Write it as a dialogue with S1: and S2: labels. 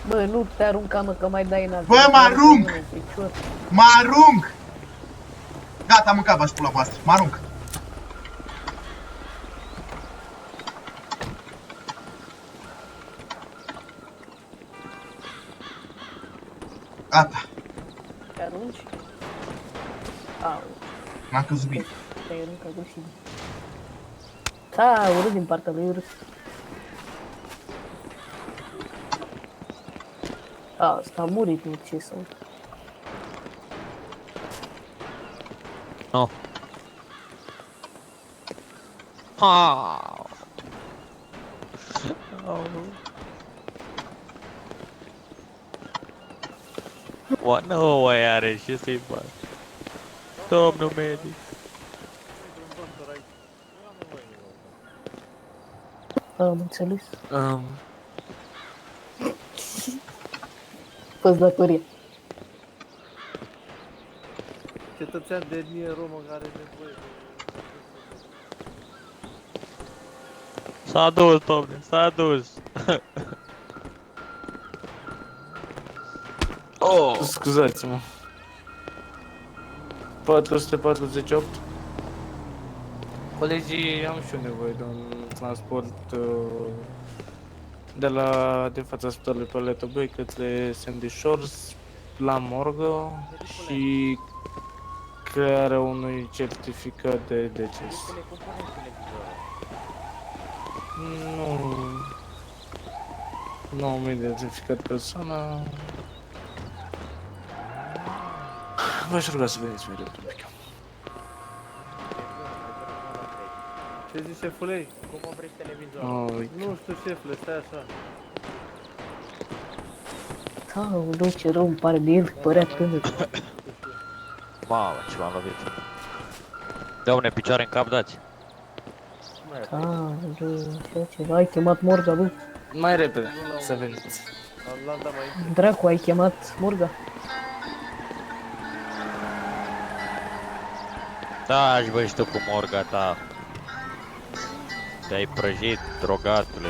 S1: Bă, nu te arunca, mă, că mai dai în
S2: Bă, mă arunc!
S1: picior.
S2: Mă arunc! Gata, am mâncat, v-aș pula voastră. Mă arunc. Gata.
S1: Te arunci? Au,
S2: M-am căzut bine.
S1: te aruncă agresiv. Da, urât din partea lui, urât. Asta a murit, nu ce să...
S3: No. Au. Au. Oana mai are și să-i bag. Domnul medic.
S1: Am înțeles.
S3: Um,
S1: Fă-ți datoria.
S4: Cetățean de etnie romă care are nevoie de...
S3: S-a dus, domne, s-a dus. Oh!
S5: Scuzați-mă. 448. Colegii, am și eu nevoie de un transport de fața spitalului Paleta Băi către Sandy Shores la morgă și crearea unui certificat de deces. Nu am identificat persoana. V-aș ruga să veniți mai repede un pic.
S4: Ce zici, șefule?
S6: Cum oprești televizorul?
S4: Nu știu, șefule, stai așa.
S1: Aoleu, ce rău îmi pare de el, părea tânăr.
S3: Mamă, ce m-am lovit. Domne, picioare în cap dați.
S1: Aoleu, ce ceva, ai chemat morga, bă.
S5: Mai repede să veniți.
S4: L-am dat mai...
S1: Dracu, ai chemat morga?
S3: Taci, bă, și tu cu morga ta. Te-ai prăjit, drogatule.